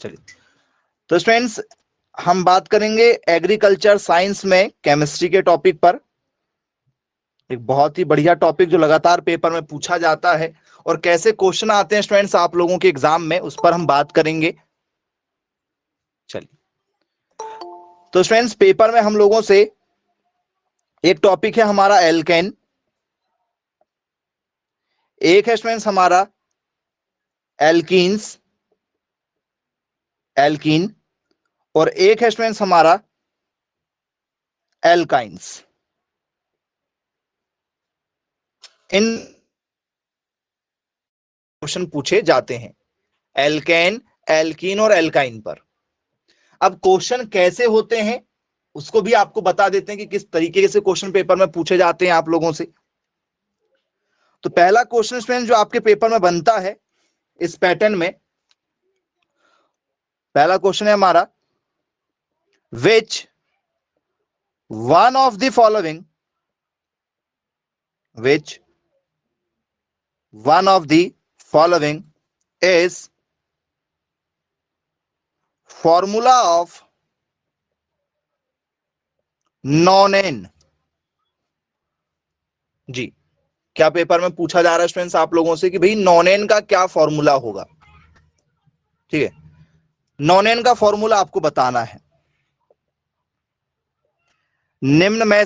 चलिए, तो स्टूडेंट्स हम बात करेंगे एग्रीकल्चर साइंस में केमिस्ट्री के टॉपिक पर। एक बहुत ही बढ़िया टॉपिक जो लगातार पेपर में पूछा जाता है और कैसे क्वेश्चन आते हैं स्टूडेंट्स आप लोगों के एग्जाम में, उस पर हम बात करेंगे। चलिए, तो स्टूडेंट्स पेपर में हम लोगों से एक टॉपिक है हमारा एल्केन, एक है स्टूडेंट्स हमारा एल्कीन्स, एल्कीन, और एक है स्टूडेंट्स हमारा एल्काइंस। इन क्वेश्चन पूछे जाते हैं एल्केन, एल्कीन और एल्काइन पर। अब क्वेश्चन कैसे होते हैं उसको भी आपको बता देते हैं कि किस तरीके से क्वेश्चन पेपर में पूछे जाते हैं आप लोगों से। तो पहला क्वेश्चन स्टूडेंट जो आपके पेपर में बनता है इस पैटर्न में, पहला क्वेश्चन है हमारा, which one of the following, which one of the following is formula of nonane. जी, क्या पेपर में पूछा जा रहा है स्टूडेंट्स आप लोगों से कि भाई नॉनेन का क्या फॉर्मूला होगा। ठीक है, नॉनेन का फॉर्मूला आपको बताना है। निम्न में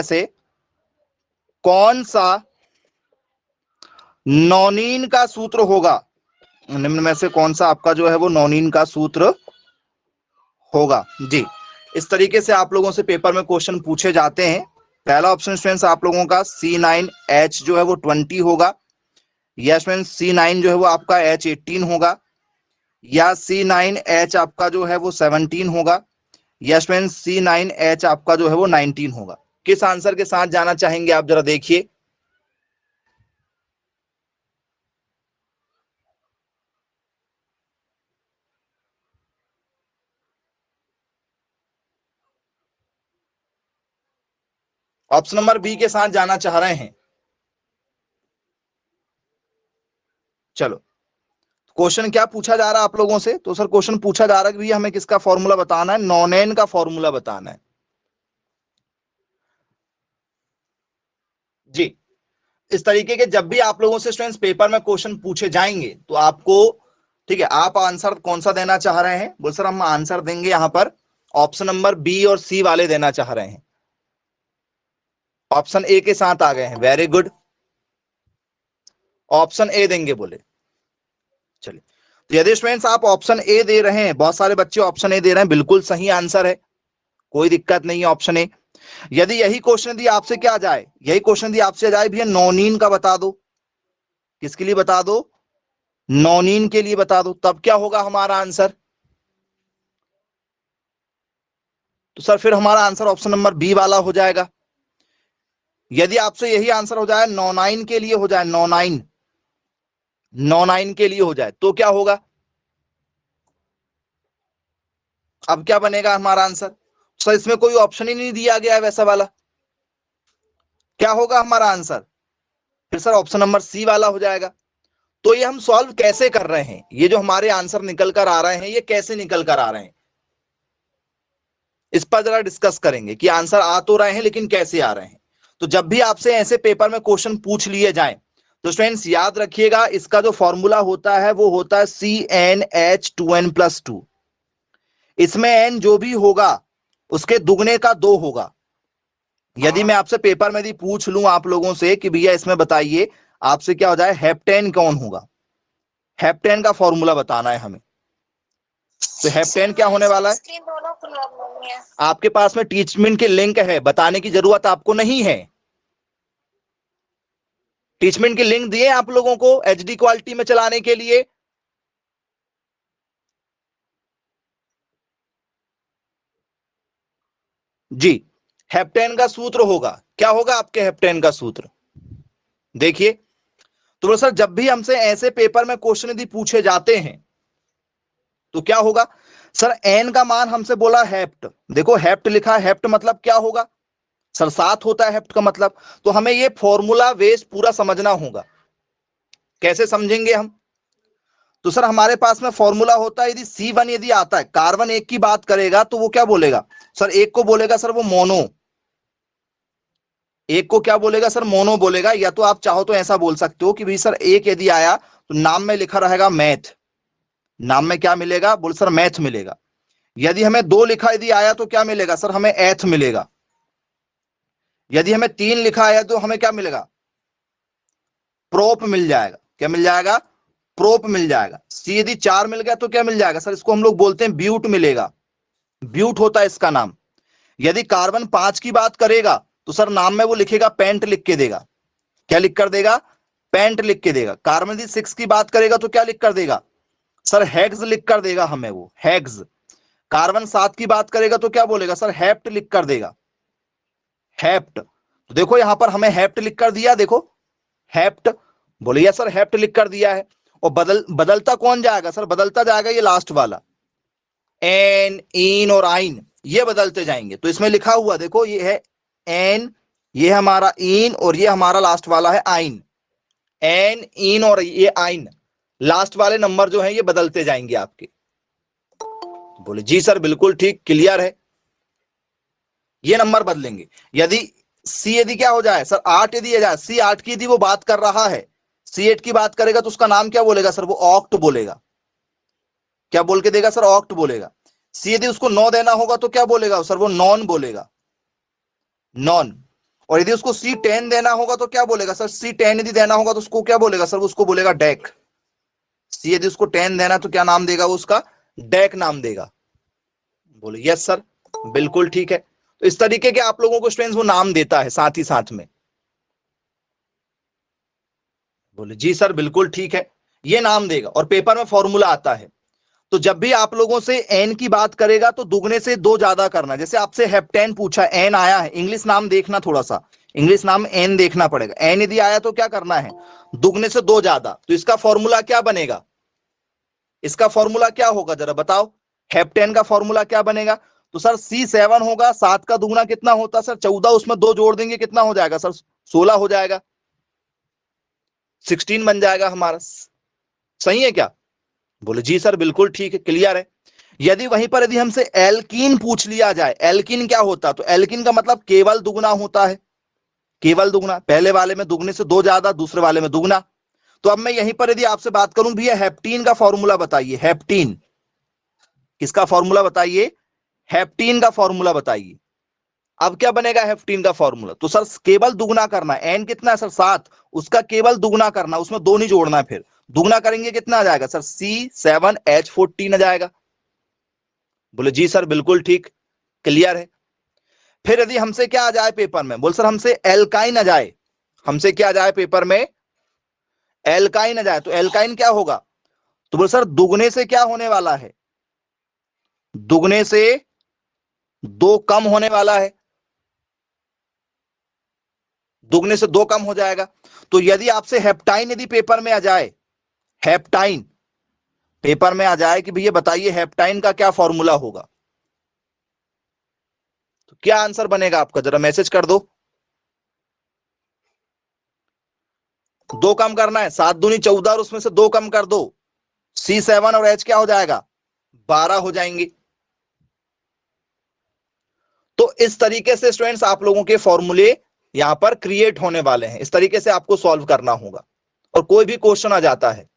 से कौन सा नॉनीन का सूत्र होगा, निम्न में से कौन सा आपका जो है वो नॉनीन का सूत्र होगा। जी, इस तरीके से आप लोगों से पेपर में क्वेश्चन पूछे जाते हैं। पहला ऑप्शन स्टूडेंट्स आप लोगों का C9H जो है वो 20 होगा, या स्टूडेंट्स C9 जो है वो आपका H18 होगा, या C9H आपका जो है वो 17 होगा, या स्टूडेंट्स C9H आपका जो है वो 19 होगा। किस आंसर के साथ जाना चाहेंगे आप जरा देखिए। ऑप्शन नंबर बी के साथ जाना चाह रहे हैं। चलो, क्वेश्चन क्या पूछा जा रहा है आप लोगों से, तो सर क्वेश्चन पूछा जा रहा है कि भैया हमें किसका फॉर्मूला बताना है, नॉनेन का फॉर्मूला बताना है। जी, इस तरीके के जब भी आप लोगों से स्टूडेंट्स पेपर में क्वेश्चन पूछे जाएंगे तो आपको, ठीक है, आप आंसर कौन सा देना चाह रहे हैं, बोल सर हम आंसर देंगे यहां पर ऑप्शन नंबर बी और सी वाले देना चाह रहे हैं। ऑप्शन ए के साथ आ गए हैं, वेरी गुड, ऑप्शन ए देंगे बोले। चलिए, तो यदि स्टूडेंट्स आप ऑप्शन ए दे रहे हैं, बहुत सारे बच्चे ऑप्शन ए दे रहे हैं, बिल्कुल सही आंसर है, कोई दिक्कत नहीं है ऑप्शन ए। यदि यही क्वेश्चन दिया आपसे क्या जाए, यही क्वेश्चन दिया आपसे जाए भैया नॉनीन का बता दो, किसके लिए बता दो, नॉनीन के लिए बता दो, तब क्या होगा हमारा आंसर। तो सर फिर हमारा आंसर ऑप्शन नंबर बी वाला हो जाएगा। यदि आपसे यही आंसर हो जाए नॉनाइन के लिए हो जाए, नॉनाइन, नॉनाइन के लिए हो जाए तो क्या होगा, अब क्या बनेगा हमारा आंसर। सर इसमें कोई ऑप्शन ही नहीं दिया गया है वैसा वाला, क्या होगा हमारा आंसर, फिर सर ऑप्शन नंबर सी वाला हो जाएगा। तो ये हम सॉल्व कैसे कर रहे हैं, ये जो हमारे आंसर निकल कर आ रहे हैं ये कैसे निकल कर आ रहे हैं, इस पर जरा डिस्कस करेंगे कि आंसर आ तो रहे हैं लेकिन कैसे आ रहे हैं। तो जब भी आपसे ऐसे पेपर में क्वेश्चन पूछ लिए जाए तो स्टूडेंट्स याद रखिएगा इसका जो फॉर्मूला होता है वो होता है CnH2n+2। इसमें n जो भी होगा उसके दुगने का 2 होगा। यदि मैं आपसे पेपर में यदि पूछ लूं आप लोगों से कि भैया इसमें बताइए आपसे क्या हो जाए, हेप्टेन कौन होगा, हेप्टेन का फॉर्मूला बताना है हमें। तो हेप्टेन क्या होने वाला है, आपके पास में टीचमेंट की लिंक है, बताने की जरूरत आपको नहीं है। टीचमेंट की लिंक दिए आप लोगों को HD क्वालिटी में चलाने के लिए। जी, हेप्टेन का सूत्र होगा, क्या होगा आपके हेप्टेन का सूत्र, देखिए। तो सर जब भी हमसे ऐसे पेपर में क्वेश्चन यदि पूछे जाते हैं तो क्या होगा, सर एन का मान हमसे बोला हेप्ट, देखो हेप्ट लिखा है, हेप्ट मतलब क्या होगा सर 7 होता है हेप्ट का मतलब। तो हमें ये फॉर्मूला बेस पूरा समझना होगा। कैसे समझेंगे हम, तो सर हमारे पास में फॉर्मूला होता है, यदि C1 यदि आता है, कार्बन एक की बात करेगा तो वो क्या बोलेगा सर, एक को बोलेगा सर वो मोनो, एक को क्या बोलेगा सर, मोनो बोलेगा। या तो आप चाहो तो ऐसा बोल सकते हो कि भाई सर एक यदि आया तो नाम में लिखा रहेगा मैथ, नाम में क्या मिलेगा, बोल सर मैथ मिलेगा। यदि हमें दो लिखा यदि आया तो क्या मिलेगा सर, हमें एथ मिलेगा। यदि हमें तीन लिखा आया तो हमें क्या मिलेगा, प्रोप मिल जाएगा। क्या मिल जाएगा, प्रोप मिल जाएगा। सी यदि चार मिल गया तो क्या मिल जाएगा सर, इसको हम लोग बोलते हैं ब्यूट मिलेगा, ब्यूट होता है इसका नाम। यदि कार्बन 5 की बात करेगा तो सर नाम में वो लिखेगा पेंट लिख के देगा। क्या लिख कर देगा, पेंट लिख के देगा। कार्बन यदि 6 की बात करेगा तो क्या लिख कर देगा सर, हेक्स लिख कर देगा हमें वो, हेक्स। कार्बन 7 की बात करेगा तो क्या बोलेगा सर, हेप्ट लिख कर देगा, हेप्ट। तो देखो यहां पर हमें हेप्ट लिख कर दिया, देखो हेप्ट, बोलिए सर हेप्ट लिख कर दिया है। और बदलता कौन जाएगा सर, बदलता जाएगा ये लास्ट वाला, एन, इन और आइन, ये बदलते जाएंगे। तो इसमें लिखा हुआ देखो, ये है एन, ये हमारा इन, और ये हमारा लास्ट वाला है आइन। एन, इन और ये आइन, लास्ट वाले नंबर जो है ये बदलते जाएंगे आपके। बोले जी सर बिल्कुल ठीक, क्लियर है, ये नंबर बदलेंगे। यदि सी यदि क्या हो जाए सर, 8 यदि आ जाए, सी 8 की यदि वो बात कर रहा है, C8 की बात करेगा तो उसका नाम क्या बोलेगा सर, वो ऑक्ट बोलेगा। क्या बोल के देगा सर, ऑक्ट बोलेगा। सी यदि उसको 9 देना होगा तो क्या बोलेगा सर, वो नॉन बोलेगा, नॉन। और यदि उसको C10 देना होगा तो क्या बोलेगा सर, C10 यदि देना होगा तो उसको क्या बोलेगा सर, उसको बोलेगा डेक। सी यदि उसको 10 देना तो क्या नाम देगा, वो उसका डेक नाम देगा। बोले यस सर बिल्कुल ठीक है। तो इस तरीके के आप लोगों को स्टूडेंट्स वो नाम देता है साथ ही साथ में। बोले जी सर बिल्कुल ठीक है, ये नाम देगा और पेपर में फॉर्मूला आता है। तो जब भी आप लोगों से एन की बात करेगा तो दुगने से दो ज्यादा करना। जैसे आपसे हेप्टेन पूछा, एन आया है, इंग्लिश नाम देखना, थोड़ा सा इंग्लिश नाम एन देखना पड़ेगा। एन यदि आया तो क्या करना है, दुगने से दो ज्यादा। तो इसका फॉर्मूला क्या बनेगा, इसका फॉर्मूला क्या होगा जरा बताओ, हेप्टेन का फॉर्मूला क्या बनेगा। तो सर C7 होगा, 7 का दुगना कितना होता सर 14, उसमें दो जोड़ देंगे कितना हो जाएगा सर, 16 हो जाएगा, 16 बन जाएगा हमारा। सही है क्या, बोले जी सर बिल्कुल ठीक है, क्लियर है। यदि वहीं पर यदि हमसे एल्कीन पूछ लिया जाए, एल्कीन क्या होता, तो एल्कीन का मतलब केवल दुगना होता है, केवल दुगना। पहले वाले में दुगने से दो ज्यादा, दूसरे वाले में दुगना। तो अब मैं यहीं पर यदि आपसे बात करूं भैया हेप्टीन का फॉर्मूला बताइए, हेप्टीन, किसका फॉर्मूला बताइए, हेप्टीन का फॉर्मूला बताइए। अब क्या बनेगा हेप्टीन का फॉर्मूला, तो सर केवल दुगना करना, एन कितना है सर 7, उसका केवल दुगना करना, उसमें दो नहीं जोड़ना है। फिर दुगना करेंगे कितना आ जाएगा सर, C7H14 आ जाएगा। बोले जी सर बिल्कुल ठीक, क्लियर है। फिर यदि हमसे क्या आ जाए पेपर में, बोल सर हमसे एल्काइन आ जाए, हमसे क्या आ जाए पेपर में, एल्काइन आ जाए, तो एल्काइन क्या होगा, तो बोल सर दुगने से क्या होने वाला है, दुगने से दो कम होने वाला है, दुगने से दो कम हो जाएगा। तो यदि आपसे हेप्टाइन यदि पेपर में आ जाए, हेप्टाइन पेपर में आ जाए कि भैया बताइए हेप्टाइन का क्या फॉर्मूला होगा, तो क्या आंसर बनेगा आपका, जरा मैसेज कर दो। दो कम करना है, 7 दूनी 14 और उसमें से दो कम कर दो, C7 और H क्या हो जाएगा, 12 हो जाएंगे। तो इस तरीके से स्टूडेंट्स आप लोगों के फॉर्मूले यहां पर क्रिएट होने वाले हैं, इस तरीके से आपको सॉल्व करना होगा और कोई भी क्वेश्चन आ जाता है।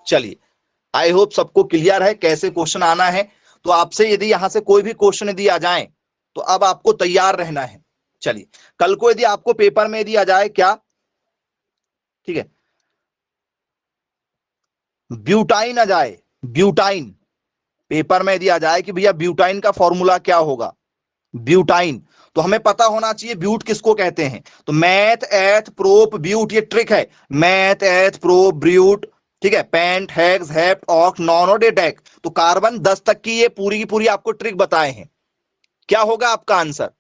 चलिए आई होप सबको क्लियर है कैसे क्वेश्चन आना है। तो आपसे यदि यहां से कोई भी क्वेश्चन यदि आ जाए तो अब आपको तैयार रहना है। चलिए कल को यदि आपको पेपर में यदि आ जाए क्या, ठीक है, ब्यूटाइन आ जाए, ब्यूटाइन पेपर में यदि आ जाए कि भैया ब्यूटाइन का फॉर्मूला क्या होगा, ब्यूटाइन, तो हमें पता होना चाहिए ब्यूट किसको कहते हैं। तो मैथ एथ प्रोप ब्यूट, ये ट्रिक है, मैथ एथ प्रोप ब्यूट, ठीक है, paint hex hept oct non और डेक। तो कार्बन 10 तक की ये पूरी की पूरी आपको ट्रिक बताए हैं। क्या होगा आपका आंसर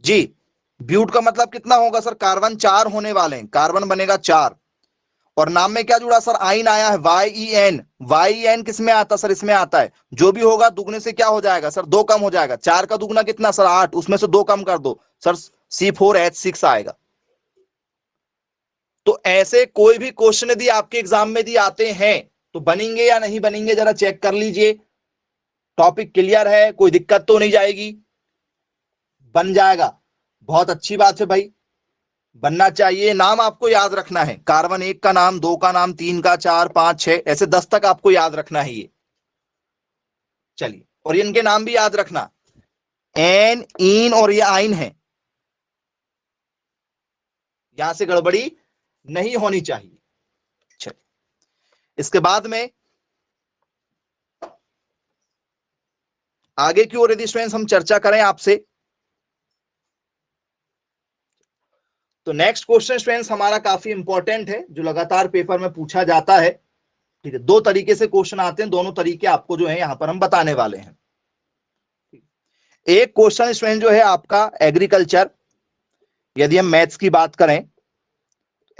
जी, ब्यूट का मतलब कितना होगा सर, कार्बन 4 होने वाले हैं, कार्बन बनेगा 4। और नाम में क्या जुड़ा सर, आइन आया है, YEN, YEN किस में आता सर, इसमें आता है। जो भी होगा दुगने से क्या हो जाएगा सर, दो कम हो जाएगा। 4 का दुगना कितना सर 8, उसमें से दो कम कर दो सर C4H6 आएगा। तो ऐसे कोई भी क्वेश्चन यदि आपके एग्जाम में यदि आते हैं तो बनेंगे या नहीं बनेंगे, जरा चेक कर लीजिए। टॉपिक क्लियर है, कोई दिक्कत तो नहीं जाएगी? बन जाएगा, बहुत अच्छी बात है भाई, बनना चाहिए। नाम आपको याद रखना है, कार्बन 1 का नाम, 2 का नाम, 3 का, 4, 5, 6, ऐसे 10 तक आपको याद रखना है ये। चलिए, और इनके नाम भी याद रखना, एन, इन और ये आइन है, यहां से गड़बड़ी नहीं होनी चाहिए। चलिए, इसके बाद में आगे की ओर यदि स्टूडेंट्स हम चर्चा करें आपसे, तो नेक्स्ट क्वेश्चन स्टूडेंट्स हमारा काफी इंपॉर्टेंट है, जो लगातार पेपर में पूछा जाता है। ठीक है, दो तरीके से क्वेश्चन आते हैं, दोनों तरीके आपको जो है यहां पर हम बताने वाले हैं। एक क्वेश्चन स्टूडेंट जो है आपका एग्रीकल्चर, यदि हम मैथ्स की बात करें,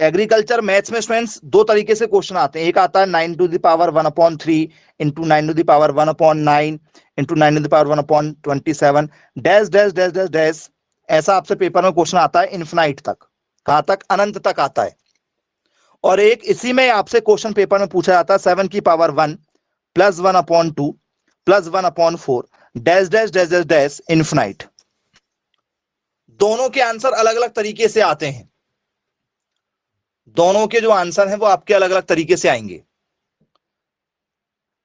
एग्रीकल्चर मैथ्स में स्टूडेंट्स दो तरीके से क्वेश्चन आते हैं। एक आता है 9⁻1/3 into 9⁻1/9 into 9⁻1/27 dash dash dash dash dash, ऐसा आपसे पेपर में क्वेश्चन आता है इनफिनाइट तक, कहां तक? अनंत तक आता है। और एक इसी में आपसे क्वेश्चन पेपर में पूछा जाता है 7⁻1 + 1/2 + 1/4 dash dash dash dash dash infinite. दोनों के आंसर अलग अलग तरीके से आते हैं, दोनों के जो आंसर हैं वो आपके अलग अलग तरीके से आएंगे।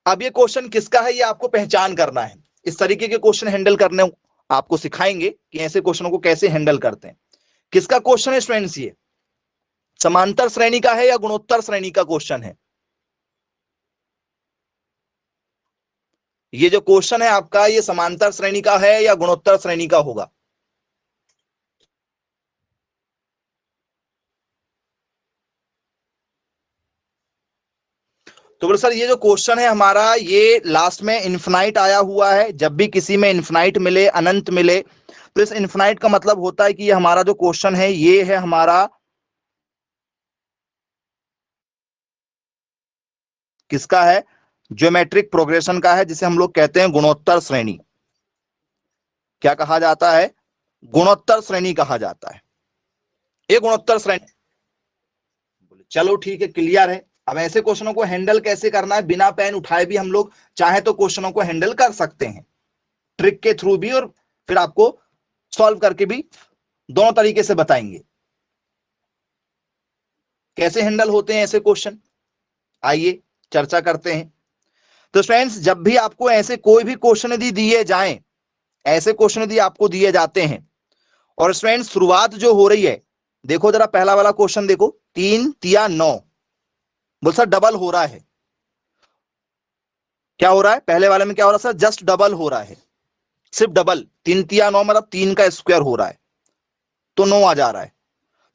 अब ये क्वेश्चन किसका है ये आपको पहचान करना है। इस तरीके के क्वेश्चन हैंडल करने आपको सिखाएंगे कि ऐसे क्वेश्चनों को कैसे हैंडल करते हैं। किसका क्वेश्चन है स्टूडेंट्स ये? समांतर श्रेणी का है या गुणोत्तर श्रेणी का क्वेश्चन है? ये जो क्वेश्चन है आपका, ये समांतर श्रेणी का है या गुणोत्तर श्रेणी का होगा? तो बोले सर ये जो क्वेश्चन है हमारा, ये लास्ट में इन्फिनाइट आया हुआ है। जब भी किसी में इन्फिनाइट मिले, अनंत मिले, तो इस इन्फिनाइट का मतलब होता है कि ये हमारा जो क्वेश्चन है ये है हमारा किसका है? ज्योमेट्रिक प्रोग्रेशन का है, जिसे हम लोग कहते हैं गुणोत्तर श्रेणी। क्या कहा जाता है? गुणोत्तर श्रेणी कहा जाता है। ये गुणोत्तर श्रेणी। चलो ठीक है, क्लियर है। अब ऐसे क्वेश्चनों को हैंडल कैसे करना है, बिना पेन उठाए भी हम लोग चाहे तो क्वेश्चनों को हैंडल कर सकते हैं, ट्रिक के थ्रू भी, और फिर आपको सॉल्व करके भी दोनों तरीके से बताएंगे कैसे हैंडल होते हैं ऐसे क्वेश्चन। आइए चर्चा करते हैं। तो फ्रेंड्स, जब भी आपको ऐसे कोई भी क्वेश्चन यदि दिए जाएं, ऐसे क्वेश्चन यदि आपको दिए जाते हैं, और फ्रेंड्स शुरुआत जो हो रही है, देखो जरा पहला वाला क्वेश्चन देखो, 3 तिया 9, बोल सर डबल हो रहा है। क्या हो रहा है पहले वाले में? क्या हो रहा है सर? जस्ट डबल हो रहा है, सिर्फ डबल। 3 तिया 9 मतलब 3 का स्क्वायर हो रहा है, तो 9 आ जा रहा है।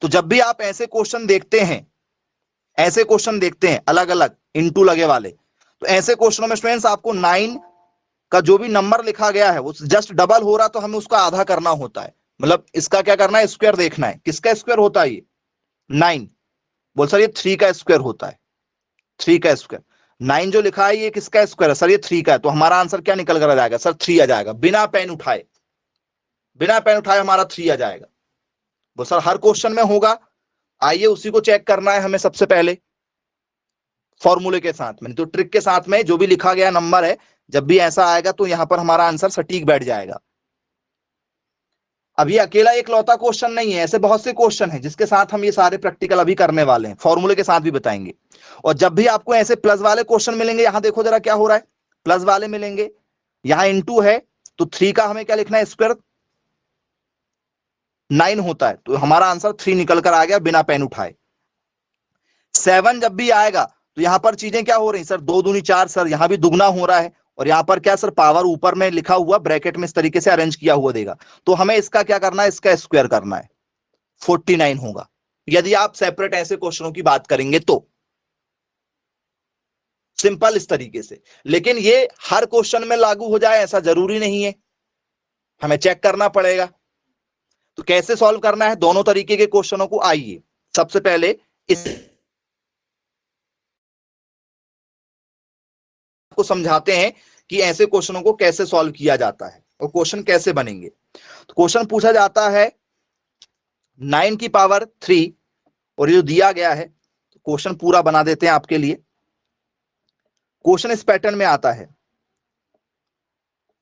तो जब भी आप ऐसे क्वेश्चन देखते हैं, ऐसे क्वेश्चन देखते हैं अलग अलग इंटू लगे वाले, तो ऐसे क्वेश्चनों में स्टूडेंट्स आपको 9 का जो भी नंबर लिखा गया है वो जस्ट डबल हो रहा, तो हमें उसका आधा करना होता है। मतलब इसका क्या करना है? स्क्वायर देखना है। किसका स्क्वायर होता है ये? 9। बोल सर ये 3 का स्क्वायर होता है, 3 का स्क्वायर। 9 जो लिखा है ये किसका स्क्वायर है? सर ये 3 का है। तो हमारा आंसर क्या निकल कर आ जाएगा? सर 3 आ जाएगा, बिना पेन उठाए, बिना पेन उठाए हमारा 3 आ जाएगा। वो सर हर क्वेश्चन में होगा। आइए उसी को चेक करना है हमें सबसे पहले, फॉर्मूले के साथ में, तो ट्रिक के साथ में जो भी लिखा गया नंबर है, जब भी ऐसा आएगा तो यहां पर हमारा आंसर सटीक बैठ जाएगा। अब ये अकेला एक लौता क्वेश्चन नहीं है, ऐसे बहुत से क्वेश्चन हैं जिसके साथ हम ये सारे प्रैक्टिकल अभी करने वाले हैं, फॉर्मूले के साथ भी बताएंगे। और जब भी आपको ऐसे प्लस वाले क्वेश्चन मिलेंगे, यहां देखो जरा क्या हो रहा है, प्लस वाले मिलेंगे, यहां इनटू है, तो 3 का हमें क्या लिखना है? स्क्वायर 9 होता है, तो हमारा आंसर 3 निकल कर आ गया बिना पेन उठाए। 7 जब भी आएगा तो यहां पर चीजें क्या हो रही सर? 2 दूनी 4, सर यहां भी दुगना हो रहा है, और यहां पर क्या सर? पावर ऊपर में लिखा हुआ ब्रैकेट में इस तरीके से अरेंज किया हुआ देगा, तो हमें इसका क्या करना है? इसका स्क्वायर करना है, 49 होगा यदि आप सेपरेट ऐसे क्वेश्चनों की बात करेंगे तो। सिंपल इस तरीके से। लेकिन ये हर क्वेश्चन में लागू हो जाए ऐसा जरूरी नहीं है, हमें चेक करना पड़ेगा। तो कैसे सॉल्व करना है दोनों तरीके के क्वेश्चनों को, आइए सबसे पहले इस को समझाते हैं कि ऐसे क्वेश्चनों को कैसे सॉल्व किया जाता है और क्वेश्चन कैसे बनेंगे। तो क्वेश्चन पूछा जाता है 9 की पावर 3, और ये जो दिया गया है क्वेश्चन पूरा बना देते हैं आपके लिए। क्वेश्चन इस पैटर्न में आता है,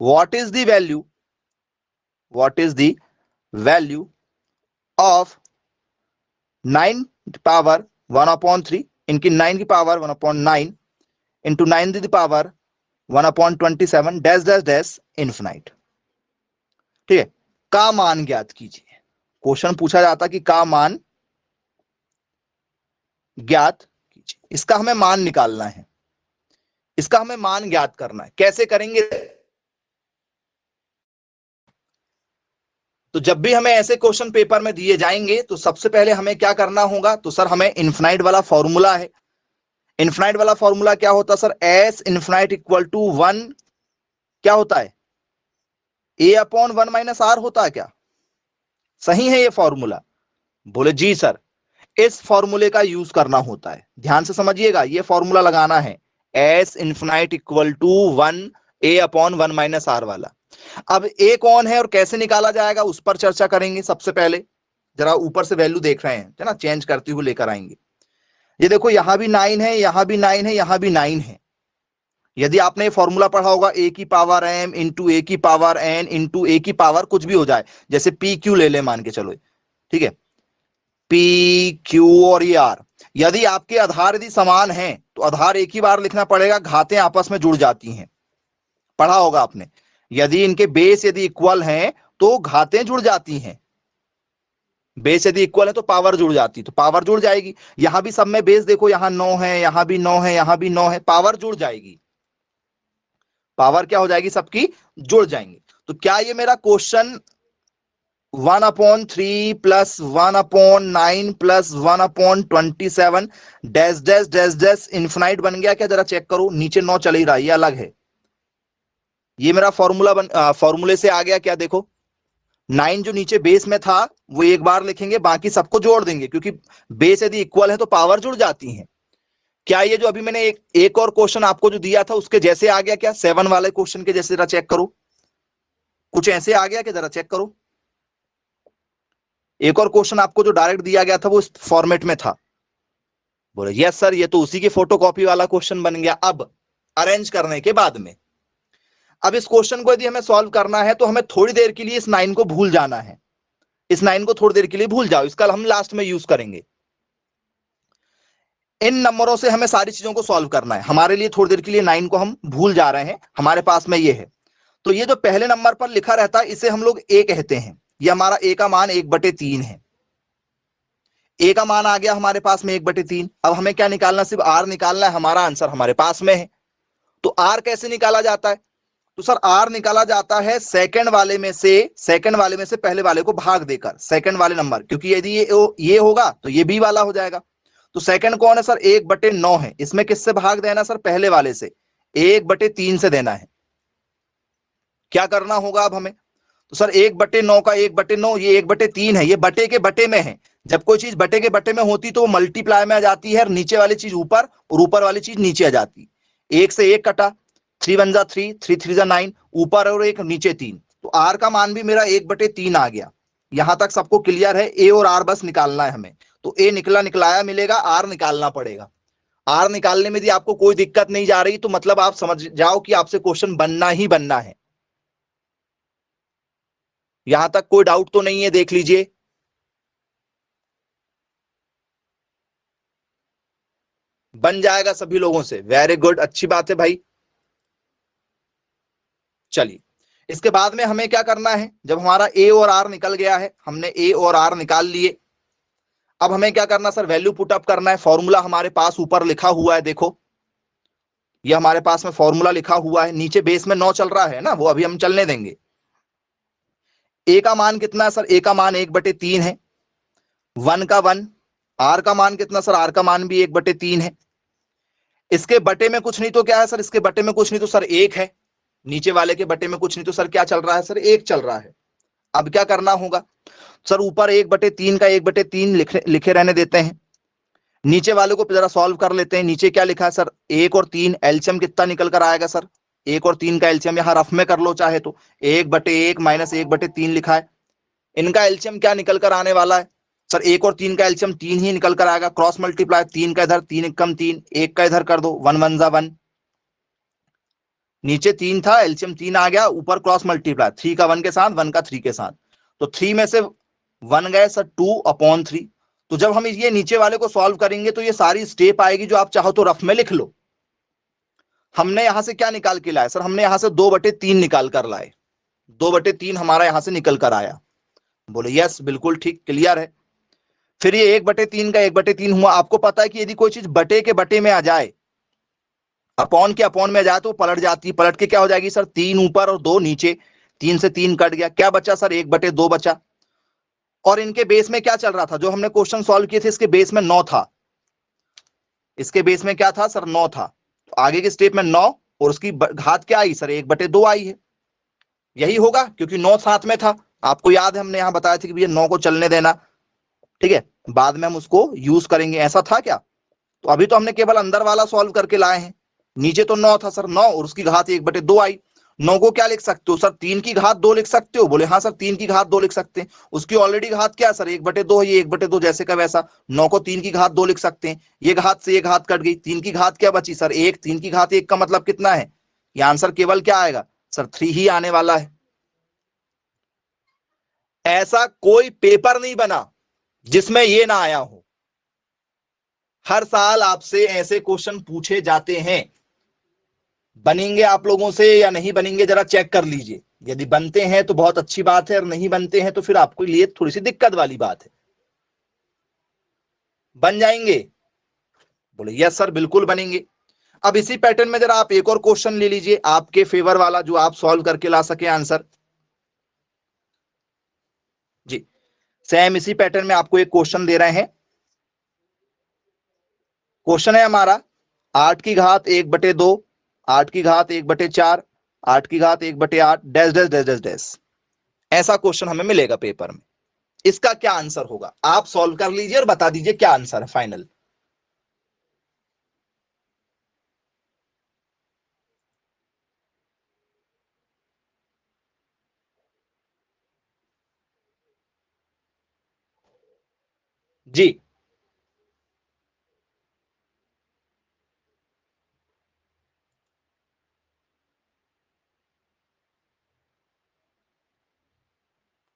what is the value of 9 power 1/3 इनकी 9 की पावर 1/9 इंटू 9 की power 1/27 dash dash dash infinite. ठीक है, का मान ज्ञात कीजिए। क्वेश्चन पूछा जाता कि का मान ज्ञात कीजिए, इसका हमें मान निकालना है, इसका हमें मान ज्ञात करना है। कैसे करेंगे? तो जब भी हमें ऐसे क्वेश्चन पेपर में दिए जाएंगे तो सबसे पहले हमें क्या करना होगा, तो सर हमें इन्फिनाइट वाला फॉर्मूला है। इन्फिनाइट वाला फॉर्मूला क्या होता है sir? S infinite equal to 1 क्या होता है? a/1 - r होता है क्या? सही है ये फॉर्मूला? बोले जी सर, इस फॉर्मूले का यूज करना होता है। ध्यान से समझिएगा, ये फॉर्मूला लगाना है, S infinite equal to 1 a/1 - r वाला। अब ए कौन है और कैसे निकाला जाएगा उस पर चर्चा करेंगे। सबसे पहले जरा ऊपर से वैल्यू देख रहे हैं है ना, चेंज करते हुए लेकर आएंगे। ये देखो यहां भी 9 है, यहां भी 9 है, यहां भी 9 है। यदि आपने ये फॉर्मूला पढ़ा होगा, ए की पावर m इंटू ए की पावर n इंटू ए की पावर कुछ भी हो जाए, जैसे पी क्यू ले ले मान के चलो, ठीक है, पी क्यू और ये आर। यदि आपके आधार यदि समान हैं तो आधार एक ही बार लिखना पड़ेगा, घातें आपस में जुड़ जाती हैं, पढ़ा होगा आपने। यदि इनके बेस यदि इक्वल हैं तो घातें जुड़ जाती हैं, बेस यदि इक्वल है तो पावर जुड़ जाती, तो पावर जुड़ जाएगी। यहां भी सब में बेस देखो, यहां 9 है, यहां भी 9 है, यहां भी 9 है, पावर जुड़ जाएगी, पावर क्या हो जाएगी? सबकी जुड़ जाएंगी। तो क्या ये मेरा question 1/3 plus 1/9 plus 1/27 dash dash dash dash infinite बन गया क्या? जरा चेक करो, नीचे 9 चल ही रहा है, ये अलग है। ये मेरा फॉर्मूले से आ गया क्या? देखो 9 जो नीचे बेस में था वो एक बार लिखेंगे, बाकी सबको जोड़ देंगे, क्योंकि बेस यदि इक्वल है तो पावर जुड़ जाती है। क्या ये जो अभी मैंने एक और क्वेश्चन आपको जो दिया था उसके जैसे आ गया क्या? 7 वाले क्वेश्चन के जैसे? जरा चेक करो, कुछ ऐसे आ गया क्या? जरा चेक करो। एक और क्वेश्चन आपको जो डायरेक्ट दिया गया था वो इस फॉर्मेट में था। बोले यस सर, ये तो उसी की फोटोकॉपी वाला क्वेश्चन बन गया। अब अरेंज करने के बाद में, अब इस क्वेश्चन को यदि हमें सॉल्व करना है तो हमें थोड़ी देर के लिए इस 9 को भूल जाना है। इस 9 को थोड़ी देर के लिए भूल जाओ, इसका हम लास्ट में यूज करेंगे। इन नंबरों से हमें सारी चीजों को सॉल्व करना है। हमारे लिए थोड़ी देर के लिए 9 को हम भूल जा रहे हैं, हमारे पास में ये है। तो ये जो पहले नंबर पर लिखा रहता है इसे हम लोग ए कहते हैं। ये हमारा ए का मान 1/3 है। ए का मान आ गया हमारे पास में 1/3। अब हमें क्या निकालना? सिर्फ आर निकालना है। हमारा आंसर हमारे पास में है। तो आर कैसे निकाला जाता है? तो सर आर निकाला जाता है सेकंड वाले में से पहले वाले को भाग देकर, सेकंड वाले नंबर, क्योंकि यदि ये होगा तो ये बी वाला हो जाएगा। तो सेकंड कौन है सर? 1/9 है। इसमें किससे भाग देना सर? पहले वाले से 1/3 से देना है। क्या करना होगा अब हमें? तो सर 1/9 का 1/9, ये 1/3 है, ये बटे के बटे में है। जब कोई चीज बटे के बटे में होती तो वो मल्टीप्लाई में आ जाती है, और नीचे वाली चीज ऊपर और ऊपर वाली चीज नीचे आ जाती। 1 से 1 कटा, 3 1 जा 3, 3 3 जा 9, ऊपर और 1 नीचे 3। तो आर का मान भी मेरा 1/3 आ गया। यहां तक सबको क्लियर है? ए और आर बस निकालना है हमें। तो ए निकलाया मिलेगा, आर निकालना पड़ेगा। आर निकालने में यदि आपको कोई दिक्कत नहीं जा रही तो मतलब आप समझ जाओ कि आपसे क्वेश्चन बनना ही बनना है। यहां तक कोई डाउट तो नहीं है? देख लीजिए। बन जाएगा सभी लोगों से, वेरी गुड, अच्छी बात है भाई। चलिए, इसके बाद में हमें क्या करना है? जब हमारा ए और आर निकल गया है, हमने ए और आर निकाल लिए, अब हमें क्या करना सर? वैल्यू पुट अप करना है। फॉर्मूला हमारे पास ऊपर लिखा हुआ है, देखो ये हमारे पास में फॉर्मूला लिखा हुआ है। नीचे बेस में 9 चल रहा है ना, वो अभी हम चलने देंगे। ए का मान कितना है सर? ए का मान 1/3 है। 1 का 1। आर का मान कितना सर? आर का मान भी 1/3 है। इसके बटे में कुछ नहीं तो क्या है सर? इसके बटे में कुछ नहीं तो सर 1 है। नीचे वाले के बटे में कुछ नहीं तो सर क्या चल रहा है सर? 1 चल रहा है। अब क्या करना होगा सर? ऊपर 1/3 का 1/3 लिखे रहने देते हैं। नीचे वाले को जरा सॉल्व कर लेते हैं। नीचे क्या लिखा है सर? 1 और 3, एलसीएम कितना निकल कर आएगा सर? 1 और 3 का एलसीएम यहां रफ में कर लो चाहे तो, 1/1 - 1/3 लिखा है। इनका एलसीएम क्या निकल कर आने वाला है? सर 1 और 3 का एलसीएम 3 ही निकल कर आएगा, क्रॉस मल्टीप्लाई 3 का इधर, 3 कम 3, 1 का इधर कर दो, 1 1 जा 1, नीचे 3 था, एलसीएम 3 आ गया, ऊपर क्रॉस मल्टीप्लाई 3 का 1 के साथ, 1 का 3 के साथ, तो 3 में से 1 गए सर 2/3। तो जब हम ये नीचे वाले को सॉल्व करेंगे तो ये सारी स्टेप आएगी, जो आप चाहो तो रफ में लिख लो। हमने यहां से क्या निकाल के लाए सर, हमने यहां से 2/3 निकाल कर लाए, 2/3 हमारा यहां से निकल कर आया। बोले यस बिल्कुल ठीक, क्लियर है। फिर ये 1/3 का 1/3 हुआ। आपको पता है कि यदि कोई चीज बटे के बटे में आ जाए, अपॉन के अपॉन में आ जाए तो पलट जाती है, पलट के क्या हो जाएगी सर, 3 ऊपर और 2 नीचे, 3 से 3 कट गया, क्या बचा सर 1/2 बचा। और इनके बेस में क्या चल रहा था, जो हमने क्वेश्चन सॉल्व किए थे इसके बेस में 9 था, इसके बेस में क्या था सर 9 था, तो आगे के स्टेप में 9 और उसकी घात क्या आई सर 1/2 आई है, यही होगा क्योंकि 9 साथ में था। आपको याद है हमने यहां बताया था कि भैया 9 को चलने देना, ठीक है, बाद में हम उसको यूज करेंगे, ऐसा था क्या। तो अभी तो हमने केवल अंदर वाला सॉल्व करके लाए हैं, नीचे तो 9 था सर 9 और उसकी घात 1/2 आई। 9 को क्या लिख सकते हो सर, 3 की घात 2 लिख सकते हो, बोले हाँ सर 3 की घात 2 लिख सकते हैं, उसकी ऑलरेडी घात क्या है सर 1/2 है, ये 1/2 जैसे का वैसा, 9 को 3 की घात 2 लिख सकते हैं, ये घात से ये घात कट गई, 3 की घात क्या बची सर 1, 3 की घात 1 का मतलब कितना है, ये आंसर केवल क्या आएगा सर 3 ही आने वाला है। ऐसा कोई पेपर नहीं बना जिसमें ये ना आया हो, हर साल आपसे ऐसे क्वेश्चन पूछे जाते हैं, बनेंगे आप लोगों से या नहीं बनेंगे जरा चेक कर लीजिए, यदि बनते हैं तो बहुत अच्छी बात है और नहीं बनते हैं तो फिर आपके लिए थोड़ी सी दिक्कत वाली बात है। बन जाएंगे, बोले यस सर बिल्कुल बनेंगे। अब इसी पैटर्न में जरा आप एक और क्वेश्चन ले लीजिए आपके फेवर वाला, जो आप सॉल्व करके ला सके आंसर। जी सेम इसी पैटर्न में आपको एक क्वेश्चन दे रहे हैं, क्वेश्चन है हमारा 8 की घात 1/2, 8 की घात 1/4, 8 की घात 1/8 dash dash dash dash dash, ऐसा क्वेश्चन हमें मिलेगा पेपर में। इसका क्या आंसर होगा आप सॉल्व कर लीजिए और बता दीजिए क्या आंसर है फाइनल। जी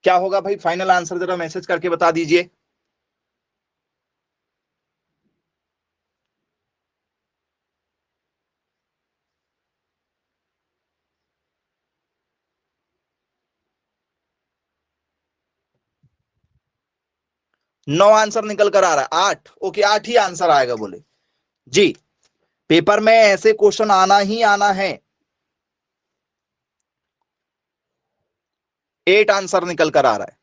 क्या होगा भाई फाइनल आंसर, जरा मैसेज करके बता दीजिए। नौ आंसर निकल कर आ रहा है, 8, ओके 8 ही आंसर आएगा बोले। जी पेपर में ऐसे क्वेश्चन आना ही आना है, 8 आंसर निकल कर आ रहा है।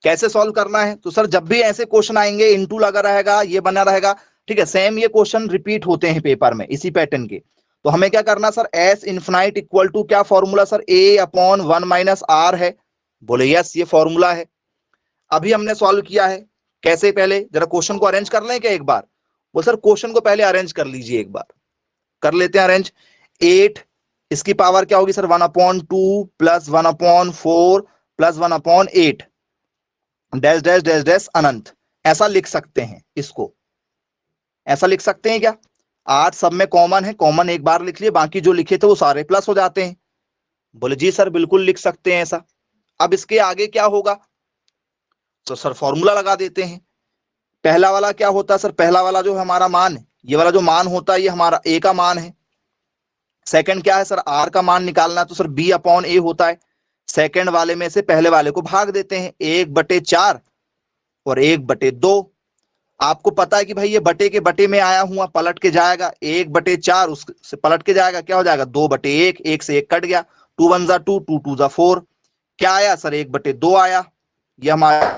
कैसे सॉल्व करना है, तो सर जब भी ऐसे क्वेश्चन आएंगे इनटू लगा रहेगा, ये बना रहेगा, ठीक है, सेम ये क्वेश्चन रिपीट होते हैं पेपर में इसी पैटर्न के, तो हमें क्या करना sir, S infinite equal to क्या फॉर्मूला सर, A/1 - R है, बोले यस ये फॉर्मूला है। अभी हमने सॉल्व किया है, कैसे, पहले जरा क्वेश्चन को अरेंज कर लें क्या एक बार, बोल सर क्वेश्चन को पहले अरेंज कर लीजिए एक बार, कर लेते हैं अरेंज। 8 इसकी पावर क्या होगी sir 1/2 plus 1/4 plus 1/8 dash dash dash dash अनंत, ऐसा लिख सकते हैं इसको, ऐसा लिख सकते हैं क्या। 8 सब में कॉमन है, कॉमन एक बार लिख लिए, बाकी जो लिखे थे वो सारे प्लस हो जाते हैं, बोले जी सर बिल्कुल लिख सकते हैं ऐसा। अब इसके आगे क्या होगा, तो सर फॉर्मूला लगा देते हैं। पहला वाला क्या होता है सर, पहला वाला जो हमारा मान है, ये वाला जो मान होता है ये हमारा ए का मान है। सेकंड क्या है सर, आर का मान निकालना, तो सर B/A होता है। सेकंड वाले में से पहले वाले को भाग देते हैं, 1/4 और 1/2। आपको पता है कि भाई ये बटे के बटे में आया हुआ पलट के जाएगा, 1/4 उससे पलट के जाएगा, क्या हो जाएगा 2/1, 1 से 1 कट गया, 2 1 जा 2, 2 2 जा 4, क्या आया सर 1/2 आया, ये हमारा।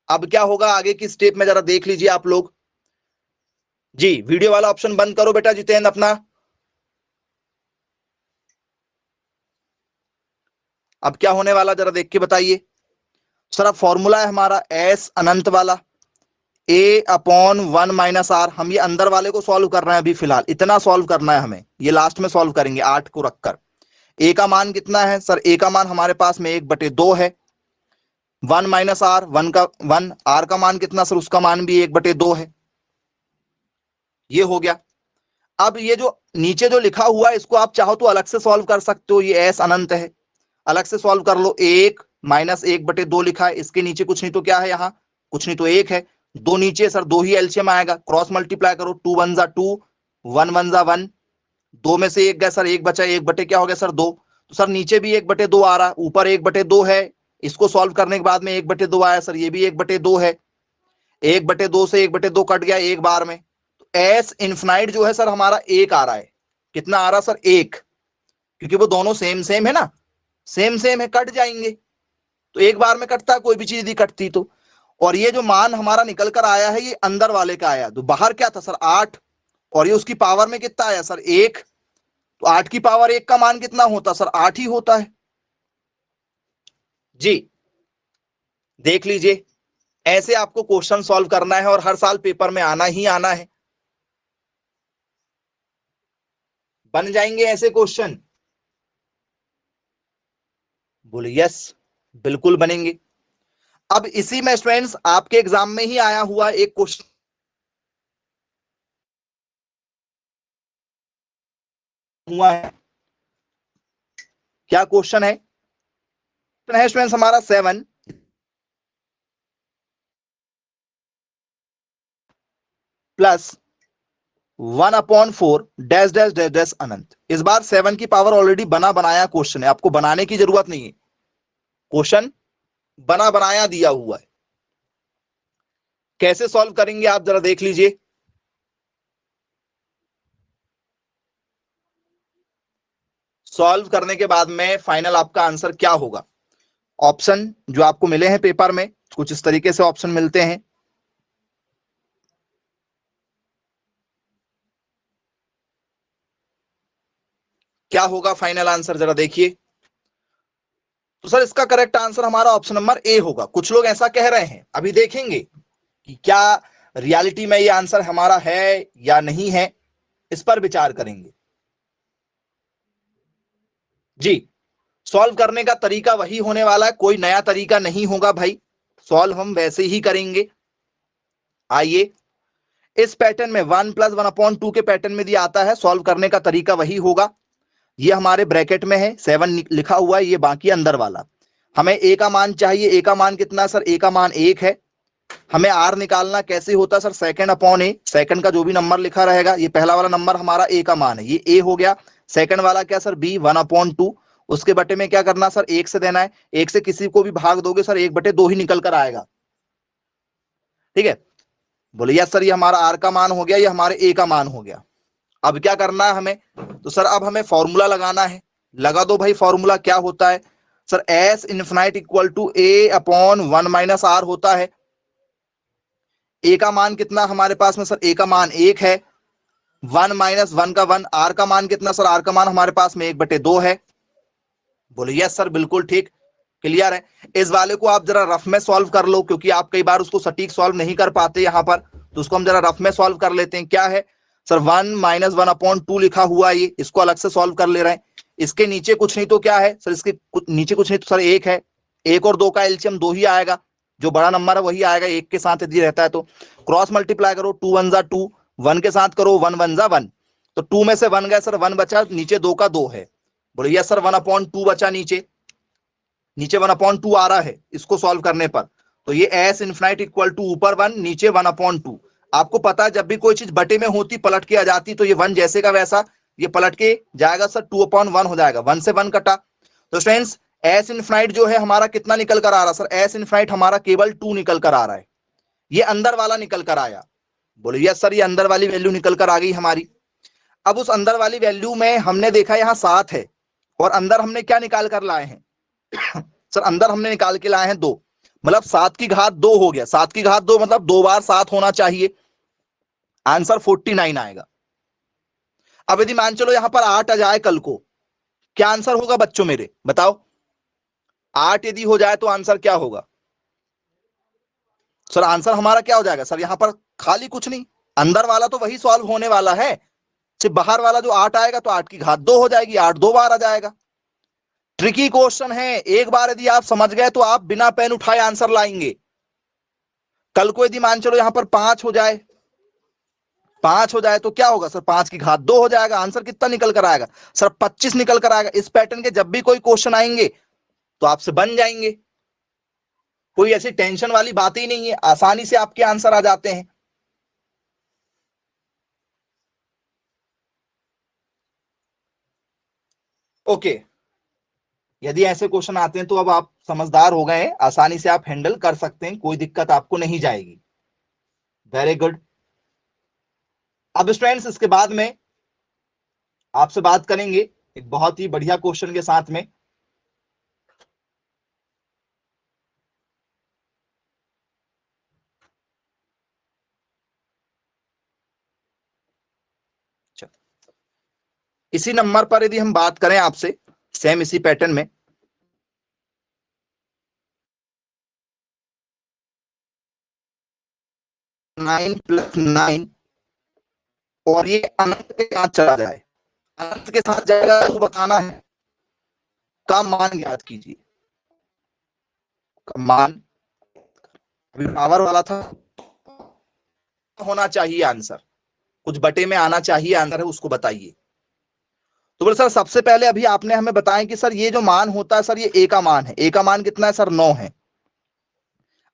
अब क्या होगा आगे की स्टेप में जरा देख लीजिए आप लोग। जी वीडियो वाला ऑप्शन बंद करो बेटा जितेंद्र अपना। अब क्या होने वाला जरा देख के बताइए। सर अब फॉर्मूला है हमारा एस अनंत वाला, ए अपॉन 1 माइनस आर। हम ये अंदर वाले को सॉल्व कर रहे हैं अभी फिलहाल, इतना सॉल्व करना है हमें, ये लास्ट में सॉल्व करेंगे 8 को रखकर। ए का मान कितना है सर? ए का मान हमारे पास में 1/2 है। 1 माइनस आर, 1 आर का मान कितना सर? उसका मान भी 1/2 है। ये हो गया। अब ये जो नीचे जो लिखा हुआ है इसको आप चाहो तो अलग से सॉल्व कर सकते हो, ये एस अनंत है, अलग से सॉल्व कर लो। 1 माइनस 1/2 लिखा है, इसके नीचे कुछ नहीं तो क्या है, यहाँ कुछ नहीं तो 1 है। दो नीचे सर, दो ही एलसीएम आएगा, क्रॉस मल्टीप्लाई करो, 2 1 जा 2, 1 1 जा 1, दो में से एक गया सर, एक बचा, 1 क्या हो गया सर? 2। तो सर नीचे भी 1/2 आ रहा, ऊपर 1/2 है, इसको सॉल्व करने के बाद में 1/2 आया सर, ये भी 1/2 है। 1/2 से 1/2 कट गया एक बार में। तो एस इन्फिनाइट जो है सर हमारा 1 आ रहा है। कितना आ रहा सर? 1, क्योंकि वो दोनों सेम सेम है ना, सेम सेम है, कट जाएंगे। तो एक बार में कटता है, कोई भी चीज नहीं कटती तो। और ये जो मान हमारा निकल कर आया है ये अंदर वाले का आया, तो बाहर क्या था सर? 8, और ये उसकी पावर में कितना आया सर? 1। तो 8 की पावर 1 का मान कितना होता सर? 8 ही होता है जी। देख लीजिए, ऐसे आपको क्वेश्चन सॉल्व करना है और हर साल पेपर में आना ही आना है। बन जाएंगे ऐसे क्वेश्चन? बोले यस, बिल्कुल बनेंगे। अब इसी में स्टूडेंट्स आपके एग्जाम में ही आया हुआ एक क्वेश्चन हुआ है। क्या क्वेश्चन है? स्टूडेंट्स हमारा 7 plus 1/4 dash dash dash dash अनंत। इस बार 7 की पावर ऑलरेडी बना बनाया क्वेश्चन है, आपको बनाने की जरूरत नहीं है, क्वेश्चन बना बनाया दिया हुआ है। कैसे सॉल्व करेंगे आप जरा देख लीजिए। सॉल्व करने के बाद में फाइनल आपका आंसर क्या होगा? ऑप्शन जो आपको मिले हैं पेपर में कुछ इस तरीके से ऑप्शन मिलते हैं। क्या होगा फाइनल आंसर जरा देखिए। तो सर इसका करेक्ट आंसर हमारा ऑप्शन नंबर ए होगा। कुछ लोग ऐसा कह रहे हैं, अभी देखेंगे कि क्या रियलिटी में ये आंसर हमारा है या नहीं है, इस पर विचार करेंगे जी। सॉल्व करने का तरीका वही होने वाला है, कोई नया तरीका नहीं होगा भाई, सॉल्व हम वैसे ही करेंगे। आइए, इस पैटर्न में 1 + 1/2 के पैटर्न में दिया आता है, सॉल्व करने का तरीका वही होगा। ये हमारे ब्रैकेट में है 7 लिखा हुआ है, ये बाकी अंदर वाला। हमें ए का मान चाहिए, ए का मान कितना है सर? ए का मान 1 है। हमें आर निकालना कैसे होता है सर? सेकंड अपॉन ए, सेकंड का जो भी नंबर लिखा रहेगा, ये पहला वाला नंबर हमारा ए का मान है, ये ए हो गया। सेकंड वाला क्या सर? बी, 1/2। उसके बटे में क्या करना सर? 1 से देना है, 1 से किसी को भी भाग दोगे सर 1/2 ही निकल कर आएगा, ठीक है। बोले यस सर, ये हमारा आर का मान हो गया, ये हमारे ए का मान हो गया। अब क्या करना है हमें? तो सर अब हमें फॉर्मूला लगाना है। लगा दो भाई फॉर्मूला। क्या होता है sir? S infinite equal to A upon 1 minus R होता है। ए का मान कितना हमारे पास में सर? ए का मान 1 है। 1 माइनस 1 का 1, आर का मान कितना सर? आर का मान हमारे पास में 1/2 है। बोले यस सर, बिल्कुल ठीक, क्लियर है। इस वाले को आप जरा रफ में सॉल्व कर लो, क्योंकि आप कई बार उसको सटीक सॉल्व नहीं कर पाते यहाँ पर, तो उसको हम जरा रफ में सॉल्व कर लेते हैं। क्या है सर? 1 माइनस 1/2 लिखा हुआ है, ये इसको अलग से सॉल्व कर ले रहे हैं। इसके नीचे कुछ नहीं तो क्या है सर? इसके नीचे कुछ नहीं तो सर 1 है। 1 और 2 का एलसीएम 2 ही आएगा, जो बड़ा नंबर है वही आएगा, 1 के साथ यदि रहता है तो। क्रॉस मल्टीप्लाई करो, 2 1 जा 2, 1 के साथ करो, 1 1 जा 1, तो 2 में से 1 गया सर, 1 बचा, नीचे 2 का 2 है। बोले यस सर, 1/2 बचा, नीचे नीचे 1/2 आ रहा है इसको सॉल्व करने पर। तो ये एस इनफिनाइट इक्वल टू ऊपर 1 नीचे 1/2। आपको पता है जब भी कोई चीज बटे में होती पलट के आ जाती, तो ये 1 जैसे का वैसा ये पलट के जाएगा सर, 2/1 हो जाएगा, 1 से 1 कटा। तो फ्रेंड्स एस इनफिनाइट जो है हमारा कितना निकल कर आ रहा सर? एस इनफिनाइट हमारा केवल 2 निकल कर आ रहा है, ये अंदर वाला निकल कर आया। बोले यस सर, ये अंदर वाली वैल्यू निकल कर आ गई हमारी। अब उस अंदर वाली वैल्यू में हमने देखा यहाँ 7 है, और अंदर हमने क्या निकाल कर लाए हैं सर? अंदर हमने निकाल के लाए हैं 2, मतलब 7 की घात 2 हो गया। 7 की घात 2 मतलब 2 बार 7 होना चाहिए, आंसर 49 आएगा। अब यदि मान चलो यहां पर 8 आ जाए कल को, क्या आंसर होगा बच्चों मेरे? बताओ, 8 यदि हो जाए तो आंसर क्या होगा? सर आंसर हमारा क्या हो जाएगा सर, यहां पर खाली कुछ नहीं, अंदर वाला तो वही सॉल्व होने वाला है, सिर्फ बाहर वाला जो 8 आएगा तो 8 की घात 2 हो जाएगी, 8 दो बार आ जाएगा। ट्रिकी क्वेश्चन है, एक बार यदि आप समझ गए तो आप बिना पेन उठाए आंसर लाएंगे। कल को यदि मान चलो यहां पर 5 हो जाए, 5 हो जाए तो क्या होगा सर, 5 की घात 2 हो जाएगा, आंसर कितना निकल कर आएगा सर, 25 निकल कर आएगा। इस पैटर्न के जब भी कोई क्वेश्चन आएंगे तो आपसे बन जाएंगे, कोई ऐसी टेंशन वाली बात ही नहीं है, आसानी से आपके आंसर आ जाते हैं। ओके, यदि ऐसे क्वेश्चन आते हैं तो अब आप समझदार हो गए हैं, आसानी से आप हैंडल कर सकते हैं, कोई दिक्कत आपको नहीं जाएगी। Very good. अब स्टूडेंट्स इसके बाद में आपसे बात करेंगे एक बहुत ही बढ़िया क्वेश्चन के साथ में। इसी नंबर पर यदि हम बात करें आपसे, सेम इसी पैटर्न में, नाइन प्लस नाइन, और ये अनंत के साथ चला जाए, अनंत के साथ जाएगा तो बताना है, का मान ज्ञात कीजिए। का मान अभी पावर वाला था, होना चाहिए आंसर, कुछ बटे में आना चाहिए आंसर है, उसको बताइए। तो बोले सर सबसे पहले अभी आपने हमें बताया कि सर ये जो मान होता है सर, ये ए का मान है, ए का मान कितना है सर, 9 है।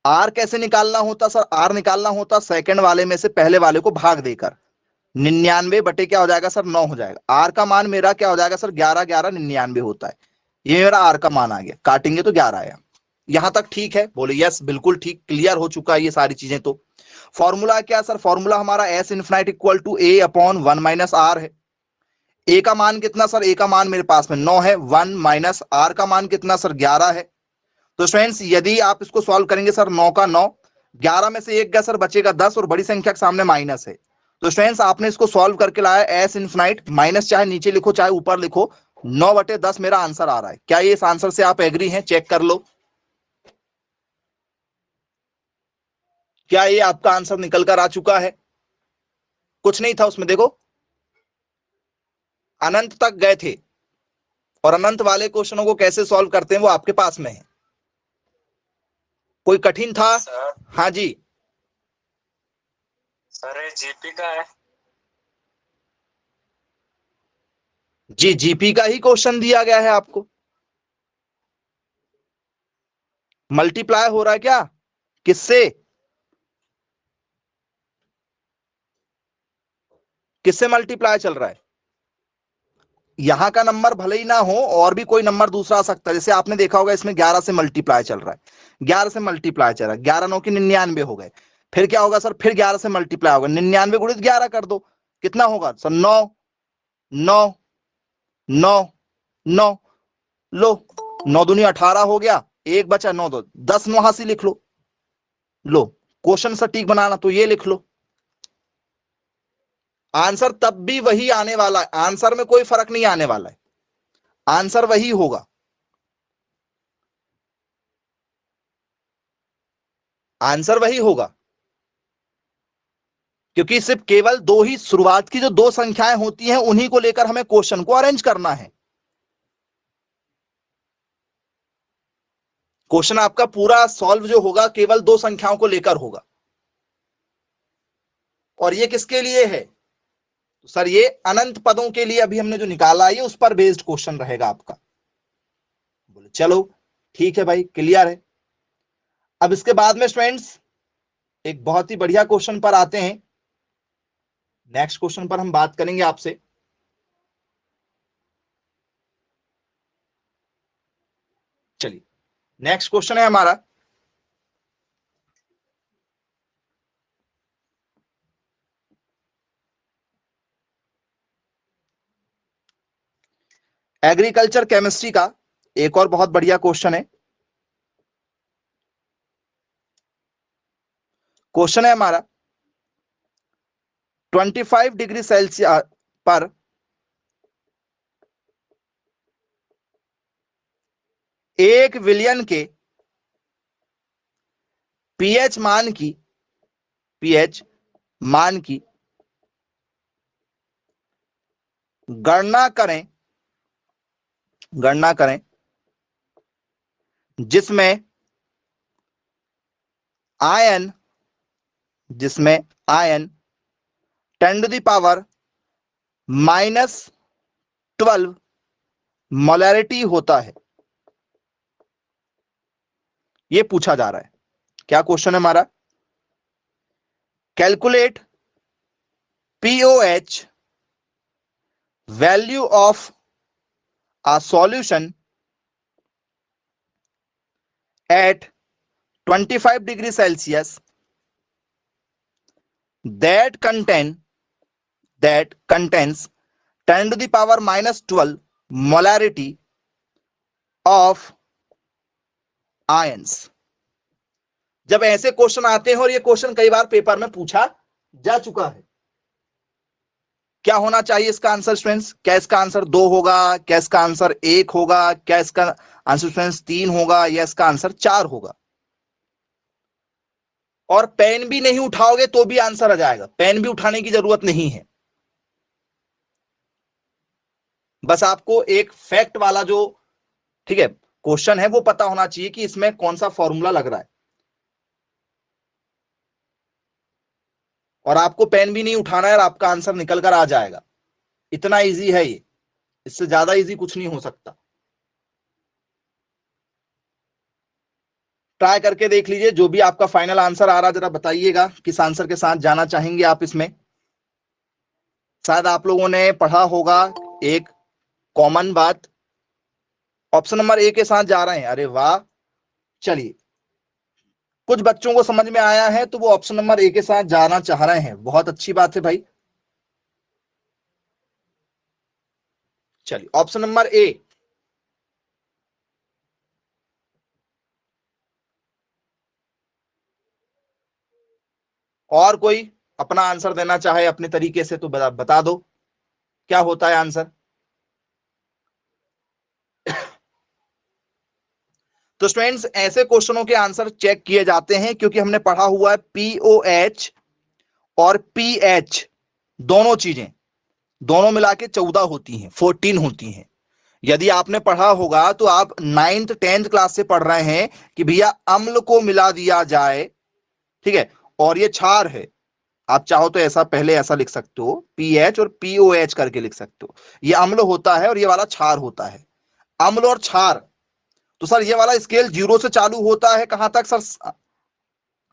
आर कैसे निकालना होता सर, आर निकालना होता सेकंड वाले में से पहले वाले को भाग देकर, 99 बटे क्या हो जाएगा सर, 9 हो जाएगा। आर का मान मेरा क्या हो जाएगा सर, 11 11 99 होता है, ये मेरा आर का मान आ गया, काटेंगे तो 11 आया। यहां तक ठीक है, बोले यस बिल्कुल ठीक, क्लियर हो चुका है ये सारी चीजें। तो फॉर्मूला क्या सर, फॉर्मूला हमारा S infinite equal to A upon 1 minus R है। ए का मान कितना सर, ए का मान मेरे पास में 9 है, 1 माइनस आर का मान कितना सर, 11 है। तो स्टूडेंट्स यदि आप इसको सॉल्व करेंगे सर, 9 का 9, 11 में से एक गया सर, बचेगा 10, और बड़ी संख्या के सामने माइनस है। तो स्टूडेंट्स आपने इसको सॉल्व करके लाया एस इनफिनाइट, माइनस चाहे नीचे लिखो चाहे ऊपर लिखो, 9 बटे 10 मेरा आंसर आ रहा है। क्या ये इस आंसर से आप एग्री हैं, चेक कर लो, क्या ये आपका आंसर निकल कर आ चुका है। कुछ नहीं था उसमें, देखो अनंत तक गए थे, और अनंत वाले क्वेश्चनों को कैसे सॉल्व करते हैं वो आपके पास में है। कोई कठिन था सर? हाँ जी सर, ये जीपी का है। जी, जीपी का ही क्वेश्चन दिया गया है आपको। मल्टीप्लाई हो रहा है क्या, किससे, किससे मल्टीप्लाई चल रहा है। यहां का नंबर भले ही ना हो, और भी कोई नंबर दूसरा आ सकता है, जैसे आपने देखा होगा इसमें 11 से मल्टीप्लाई चल रहा है, 11 से मल्टीप्लाई चल रहा है, 11 9 की 99 हो गए। फिर क्या होगा सर, फिर 11 से मल्टीप्लाई होगा, 99 गुणित 11 कर दो, कितना होगा सर, 9 9 9 9, लो 9 दूनी 18 हो गया, एक बचा 9 दो 10, वहां से लिख लो। लो क्वेश्चन सटीक बनाना तो ये लिख लो, आंसर तब भी वही आने वाला है, आंसर में कोई फर्क नहीं आने वाला है, आंसर वही होगा, आंसर वही होगा, क्योंकि सिर्फ केवल दो ही शुरुआत की जो दो संख्याएं होती हैं उन्हीं को लेकर हमें क्वेश्चन को अरेंज करना है। क्वेश्चन आपका पूरा सॉल्व जो होगा केवल दो संख्याओं को लेकर होगा, और ये किसके लिए है, तो सर ये अनंत पदों के लिए अभी हमने जो निकाला है, उस पर बेस्ड क्वेश्चन रहेगा आपका। बोले चलो ठीक है भाई, क्लियर है। अब इसके बाद में स्टूडेंट्स एक बहुत ही बढ़िया क्वेश्चन पर आते हैं, नेक्स्ट क्वेश्चन पर हम बात करेंगे आपसे। चलिए नेक्स्ट क्वेश्चन है हमारा, एग्रीकल्चर केमिस्ट्री का एक और बहुत बढ़िया क्वेश्चन है। क्वेश्चन है हमारा 25 डिग्री सेल्सियस पर एक विलियन के पीएच मान की गणना करें जिसमें ion 10 to the power -12 molarity होता है। यह पूछा जा रहा है। क्या क्वेश्चन है हमारा? Calculate pOH value of a solution at 25 degree Celsius that contains 10 to the power -12 molarity of ions। जब ऐसे क्वेश्चन आते हैं, और ये क्वेश्चन कई बार पेपर में पूछा जा चुका है, क्या होना चाहिए इसका आंसर स्टूडेंट्स? क्या इसका आंसर 2 होगा? क्या इसका आंसर 1 होगा? क्या इसका आंसर स्टूडेंट्स 3 होगा? या इसका आंसर 4 होगा? और पेन भी नहीं उठाओगे तो भी आंसर आ जाएगा, पेन भी उठाने की जरूरत नहीं है। बस आपको एक फैक्ट वाला जो, ठीक है, क्वेश्चन है वो पता होना चाहिए कि इसमें कौन सा फॉर्मूला लग रहा है। और आपको पेन भी नहीं उठाना है और आपका आंसर निकल कर आ जाएगा। इतना इजी है ये, इससे ज्यादा इजी कुछ नहीं हो सकता। ट्राई करके देख लीजिए, जो भी आपका फाइनल आंसर आ रहा है जरा बताइएगा किस आंसर के साथ जाना चाहेंगे आप इसमें। शायद आप लोगों ने पढ़ा होगा एक कॉमन बात, ऑप्शन नंबर ए के साथ जा रहे हैं। अरे वाह, चलिए, कुछ बच्चों को समझ में आया है तो वो ऑप्शन नंबर ए के साथ जाना चाह रहे हैं, बहुत अच्छी बात है भाई। चलिए, ऑप्शन नंबर ए। और कोई अपना आंसर देना चाहे अपने तरीके से तो बता दो क्या होता है आंसर। तो स्टूडेंट्स, ऐसे क्वेश्चनों के आंसर चेक किए जाते हैं क्योंकि हमने पढ़ा हुआ है पीओएच और पीएच दोनों चीजें, दोनों मिला के 14 होती हैं, 14 होती हैं। यदि आपने पढ़ा होगा तो आप 9th 10th क्लास से पढ़ रहे हैं कि भैया अम्ल को मिला दिया जाए, ठीक है, और ये क्षार है। आप चाहो तो ऐसा पहले ऐसा लिख सकते हो, पीएच और पीओएच करके लिख सकते हो। ये अम्ल होता है और ये वाला क्षार होता है। अम्ल और क्षार, तो सर ये वाला स्केल 0 से चालू होता है कहां तक सर?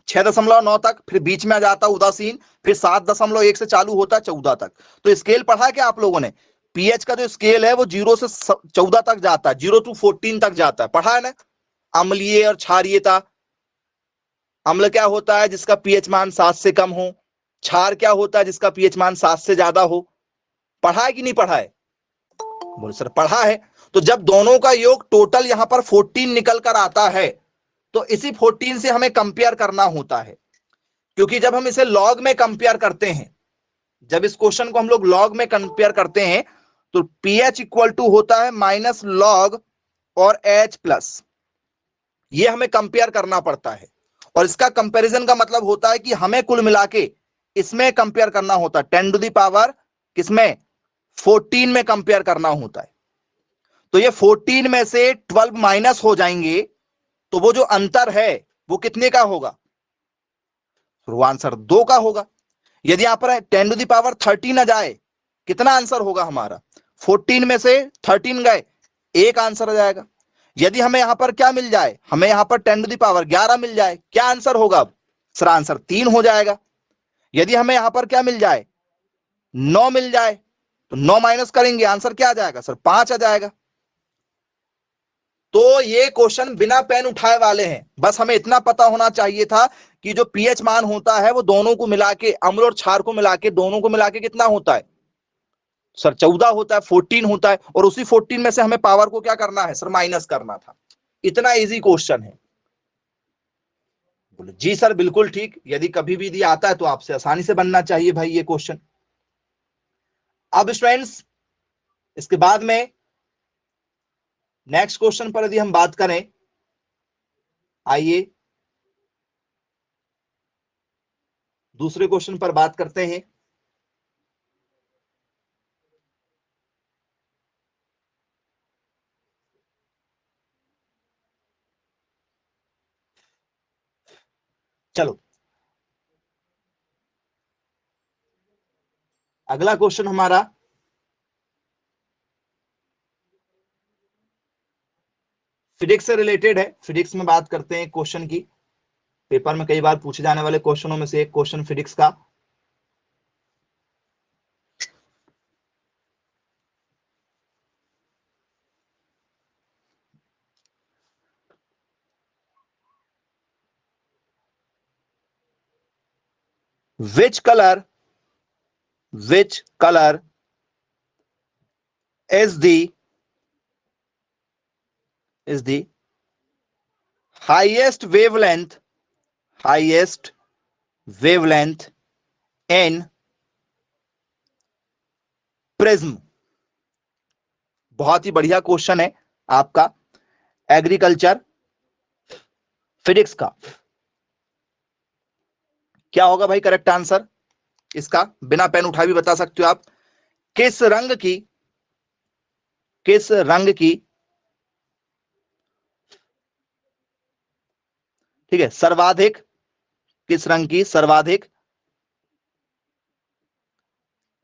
6.9 तक, फिर बीच में आ जाता है उदासीन, फिर 7.1 से चालू होता है 14 तक। तो स्केल पढ़ा है क्या आप लोगों ने? पीएच का जो स्केल है वो 0 से 14 तक जाता है, 0 to 14 तक जाता है, पढ़ा है ना? अम्लीय और क्षारीयता, अम्ल क्या होता है? जिसका पीएच मान 7 से कम हो। क्षार क्या होता है? जिसका पीएच मान 7 से ज्यादा हो। पढ़ा है कि नहीं पढ़ा है? बोले सर पढ़ा है। तो जब दोनों का योग टोटल यहां पर 14 निकल कर आता है तो इसी 14 से हमें कंपेयर करना होता है, क्योंकि जब हम इसे लॉग में कंपेयर करते हैं, जब इस क्वेश्चन को हम लोग लॉग में कंपेयर करते हैं तो पीएच इक्वल टू होता है माइनस लॉग और एच प्लस। ये हमें कंपेयर करना पड़ता है, और इसका कंपैरिजन का मतलब होता है कि हमें कुल मिला के इसमें कंपेयर करना होता है, 10 टू द पावर किसमें? 14 में कंपेयर करना होता है। तो ये 14 में से 12 माइनस हो जाएंगे तो वो जो अंतर है वो कितने का होगा? तो वो आंसर 2 का होगा। यदि यहां पर 10 टू द पावर 13 आ जाए, कितना आंसर होगा हमारा? 14 में से 13 गए, 1 आंसर आ जाएगा। यदि हमें यहां पर क्या मिल जाए? हमें यहां पर 10 टू द पावर 11 मिल जाए, क्या आंसर होगा? अब सर आंसर 3 हो जाएगा। यदि हमें यहां पर क्या मिल जाए? 9 मिल जाए, तो 9 माइनस करेंगे, आंसर क्या आ जाएगा सर? 5 आ जाएगा। तो ये क्वेश्चन बिना पेन उठाए वाले हैं, बस हमें इतना पता होना चाहिए था कि जो पीएच मान होता है वो दोनों को मिला के, अम्ल और क्षार को मिला के, दोनों को मिला के कितना होता है सर? 14 होता है, 14 होता है, और उसी 14 में से हमें पावर को क्या करना है सर? माइनस करना था। इतना इजी क्वेश्चन है। बोले जी सर बिल्कुल ठीक, यदि कभी भी दिया आता है तो आपसे आसानी से बनना चाहिए भाई ये क्वेश्चन। अब स्टूडेंट्स, इसके बाद में नेक्स्ट क्वेश्चन पर यदि हम बात करें, आइए, दूसरे क्वेश्चन पर बात करते हैं। चलो अगला क्वेश्चन हमारा फिजिक्स से रिलेटेड है। फिजिक्स में बात करते हैं क्वेश्चन की। पेपर में कई बार पूछे जाने वाले क्वेश्चनों में से एक क्वेश्चन फिजिक्स का। which color is the highest wavelength in prism. बहुत ही बढ़िया क्वेश्चन है आपका एग्रीकल्चर फिजिक्स का। क्या होगा भाई करेक्ट आंसर इसका? बिना पेन उठाए भी बता सकते हो आप। किस रंग की ठीक है सर्वाधिक, किस रंग की सर्वाधिक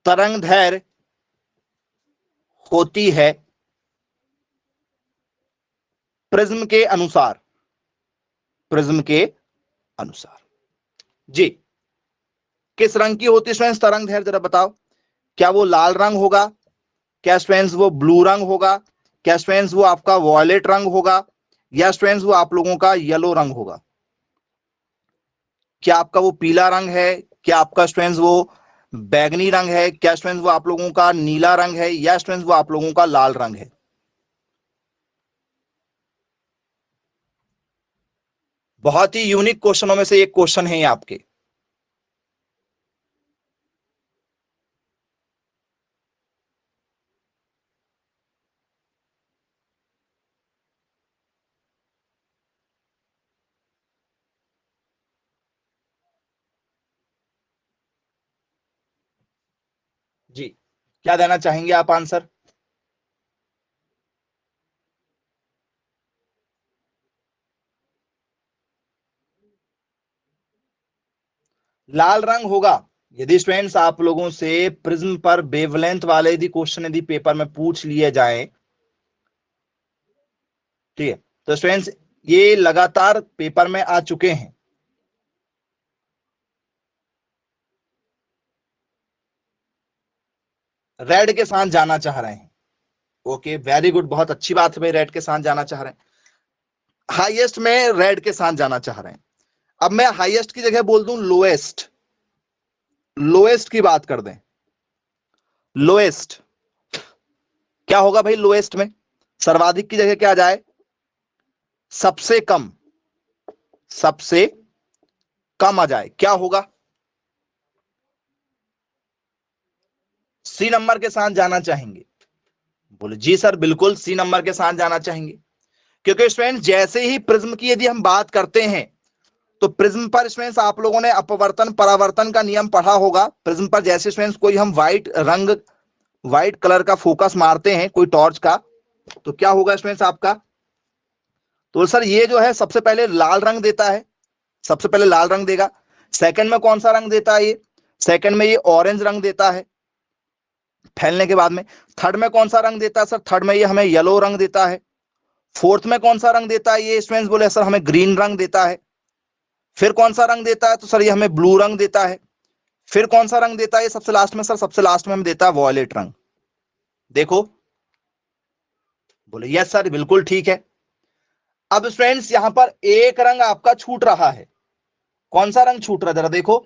तरंगदैर्घ्य होती है प्रिज्म के अनुसार? प्रिज्म के अनुसार जी किस रंग की होती है स्टूडेंट्स तरंगदैर्घ्य? जरा बताओ, क्या वो लाल रंग होगा? क्या स्टूडेंट्स वो ब्लू रंग होगा? क्या स्टूडेंट्स वो आपका वॉयलेट रंग होगा? या स्टूडेंट्स वो आप लोगों का येलो रंग होगा? क्या आपका वो पीला रंग है? क्या आपका स्टूडेंट्स वो बैगनी रंग है? क्या स्टूडेंट्स वो आप लोगों का नीला रंग है? या स्टूडेंट्स वो आप लोगों का लाल रंग है? बहुत ही यूनिक क्वेश्चनों में से एक क्वेश्चन है ये आपके। जी क्या देना चाहेंगे आप आंसर? लाल रंग होगा। यदि स्टूडेंट्स आप लोगों से प्रिज्म पर वेवलेंथ वाले यदि क्वेश्चन यदि पेपर में पूछ लिए जाए, ठीक है, तो स्टूडेंट्स ये लगातार पेपर में आ चुके हैं। रेड के साथ जाना चाह रहे हैं। ओके वेरी गुड, बहुत अच्छी बात है भाई, रेड के साथ जाना चाह रहे हैं। हाईएस्ट में रेड के साथ जाना चाह रहे हैं। अब मैं हाईएस्ट की जगह बोल दूं लोएस्ट, लोएस्ट की बात कर दें। लोएस्ट क्या होगा भाई? लोएस्ट में सर्वाधिक की जगह क्या आ जाए? सबसे कम, सबसे कम आ जाए। क्या होगा? सी नंबर के साथ जाना चाहेंगे? बोले जी सर बिल्कुल सी नंबर के साथ जाना चाहेंगे। क्योंकि स्टूडेंट जैसे ही प्रिज्म की यदि हम बात करते हैं तो प्रिज्म पर स्टूडेंट्स आप लोगों ने अपवर्तन परावर्तन का नियम पढ़ा होगा। प्रिज्म पर जैसे स्टूडेंट्स कोई हम व्हाइट रंग, व्हाइट कलर का फोकस मारते हैं कोई टॉर्च का, तो क्या होगा स्टूडेंट्स आपका? तो सर ये जो है सबसे पहले लाल रंग देता है, सबसे पहले लाल रंग देगा। सेकंड में कौन सा रंग देता है? ये सेकंड में ये ऑरेंज रंग देता है फैलने के बाद में। थर्ड में कौन सा रंग देता है सर? थर्ड में ये हमें येलो रंग देता है। फोर्थ में कौन सा रंग देता है? ये स्टूडेंट्स बोले सर हमें ग्रीन रंग देता है। फिर कौन सा रंग देता है? तो सर ये हमें ब्लू रंग देता है। फिर कौन सा रंग देता है सबसे लास्ट में? सर सबसे लास्ट में हमें देता है वॉयलेट रंग। देखो बोले यस सर बिल्कुल ठीक है। अब फ्रेंड्स यहां पर एक रंग आपका छूट रहा है। कौन सा रंग छूट रहा है जरा देखो।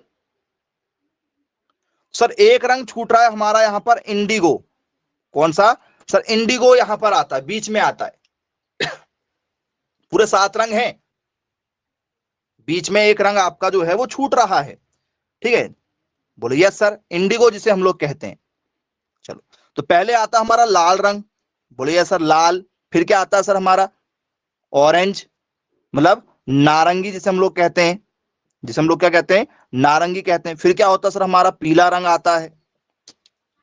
सर एक रंग छूट रहा है हमारा यहां पर इंडिगो। कौन सा? सर इंडिगो यहां पर आता है, बीच में आता है। पूरे 7 रंग हैं, बीच में एक रंग आपका जो है वो छूट रहा है। ठीक है, बोले यस सर इंडिगो जिसे हम लोग कहते हैं। चलो तो पहले आता हमारा लाल रंग, बोले यस सर लाल। फिर क्या आता है सर हमारा? ऑरेंज, मतलब नारंगी जिसे हम लोग कहते हैं, जिसे हम लोग क्या कहते हैं, नारंगी कहते हैं। फिर क्या होता है सर, हमारा पीला रंग आता है।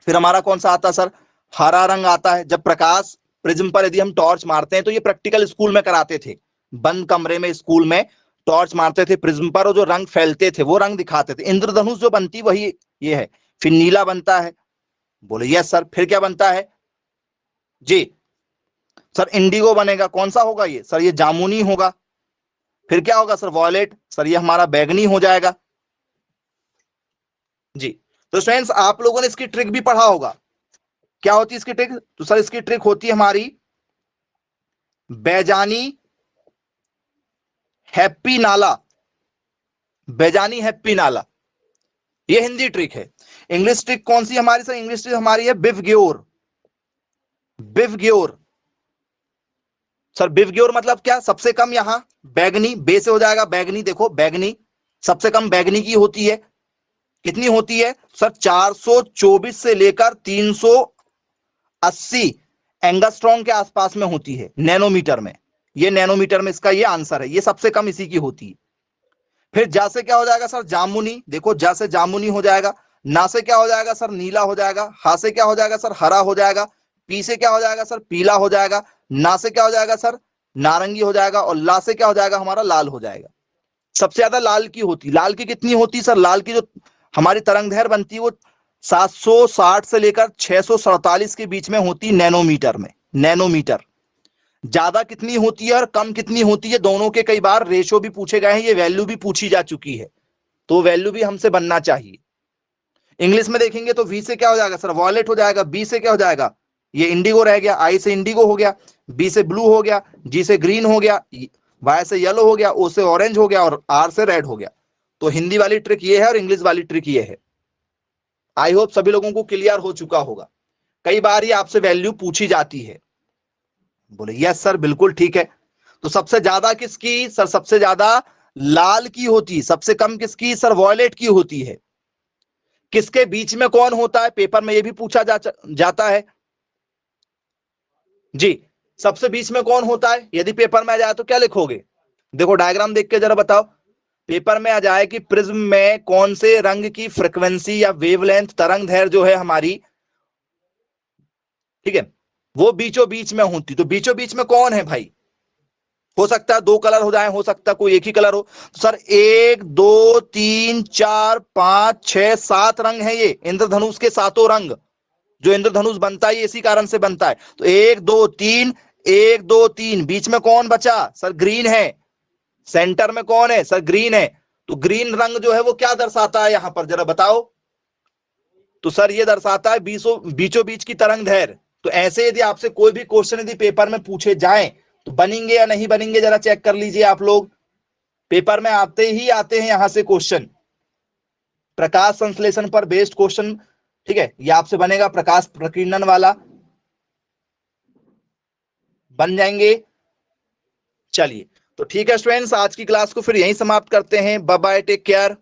फिर हमारा कौन सा आता है सर, हरा रंग आता है। जब प्रकाश प्रिज्म पर यदि हम टॉर्च मारते हैं, तो ये प्रैक्टिकल स्कूल में कराते थे, बंद कमरे में स्कूल में टॉर्च मारते थे प्रिज्म पर, और जो रंग फैलते थे वो रंग दिखाते थे। इंद्रधनुष जो बनती वही ये है। फिर नीला बनता है, बोले यस सर। फिर क्या बनता है जी सर, इंडिगो बनेगा। कौन सा होगा ये सर, ये जामुनी होगा। फिर क्या होगा सर, वॉयलेट। सर ये हमारा बैगनी हो जाएगा जी। तो स्टूडेंट्स, आप लोगों ने इसकी ट्रिक भी पढ़ा होगा। क्या होती है इसकी ट्रिक, तो सर इसकी ट्रिक होती है हमारी बैजानी हैप्पी नाला। बैजानी हैप्पी नाला, ये हिंदी ट्रिक है। इंग्लिश ट्रिक कौन सी हमारी सर, इंग्लिश ट्रिक हमारी है बिवग्योर। बिवग्योर सर, बिवग्योर मतलब क्या, सबसे कम यहां बैगनी, बे से हो जाएगा बैगनी। देखो बैगनी सबसे कम बैगनी की होती है। कितनी होती है सर, 424 से लेकर 380 एंगस्ट्रॉम के आसपास में होती है, नैनोमीटर में। ये नैनोमीटर में इसका ये आंसर है, ये सबसे कम इसी की होती है। फिर जा से क्या हो जाएगा सर, जामुनी। देखो जा से जामुनी हो जाएगा। ना से क्या हो जाएगा सर, नीला हो जाएगा। हा से क्या हो जाएगा सर, हरा हो जाएगा। पी से क्या हो जाएगा सर, पीला हो जाएगा। ना से क्या हो जाएगा सर, नारंगी हो जाएगा। और ला से क्या हो जाएगा हमारा, लाल हो जाएगा। सबसे ज्यादा लाल की होती, लाल की कितनी होती सर, लाल की जो हमारी तरंगदैर्घ्य बनती है वो 760 से लेकर 647 के बीच में होती, नैनोमीटर में। नैनोमीटर ज्यादा कितनी होती है और कम कितनी होती है, दोनों के कई बार रेशो भी पूछे गए हैं, ये वैल्यू भी पूछी जा चुकी है, तो वैल्यू भी हमसे बनना चाहिए। इंग्लिश में देखेंगे तो वी से क्या हो जाएगा सर, वॉयलेट हो जाएगा। बी से क्या हो जाएगा, ये इंडिगो रह गया। आई से इंडिगो हो गया। बी से ब्लू हो गया। जी से ग्रीन हो गया। वाई से येलो हो गया। ओ से ऑरेंज हो गया। और आर से रेड हो गया। तो हिंदी वाली ट्रिक ये है और इंग्लिश वाली ट्रिक ये है। आई होप सभी लोगों को क्लियर हो चुका होगा। कई बार ये आपसे वैल्यू पूछी जाती है। बोले यस सर, बिल्कुल ठीक है। तो सबसे ज्यादा किसकी सर, सबसे ज्यादा लाल की होती, सबसे कम किसकी सर, वॉयलेट की होती है। किसके बीच में कौन होता है, पेपर में ये भी पूछा जाता है जी। सबसे बीच में कौन होता है, यदि पेपर में आ जाए तो क्या लिखोगे, देखो डायग्राम देख के जरा बताओ। पेपर में आ जाए कि प्रिज्म में कौन से रंग की फ्रीक्वेंसी या वेवलेंथ, तरंगदैर्घ्य जो है हमारी, ठीक है, वो बीचों बीच में होती। तो बीचों बीच में कौन है भाई, हो सकता है दो कलर हो जाए, हो सकता है कोई एक ही कलर हो। तो सर 1 2 3 4 5 6 7 रंग है ये इंद्रधनुष के, सातों रंग। जो इंद्रधनुष बनता है ये इसी कारण से बनता है। तो 1 2 3, 1 2 3, बीच में कौन बचा सर, ग्रीन है। सेंटर में कौन है सर, ग्रीन है। तो ग्रीन रंग जो है वो क्या दर्शाता है यहां पर, जरा बताओ। तो सर ये दर्शाता है बीचों बीच की तरंगदैर्घ्य। तो ऐसे यदि आपसे कोई भी क्वेश्चन यदि पेपर में पूछे जाए तो बनेंगे या नहीं बनेंगे, जरा चेक कर लीजिए आप लोग। पेपर में आते ही आते हैं यहां से क्वेश्चन, प्रकाश संश्लेषण पर बेस्ड क्वेश्चन। ठीक है, ये आपसे बनेगा प्रकाश प्रकीर्णन वाला, बन जाएंगे। चलिए तो ठीक है स्टूडेंट्स, आज की क्लास को फिर यहीं समाप्त करते हैं। Bye bye, take care.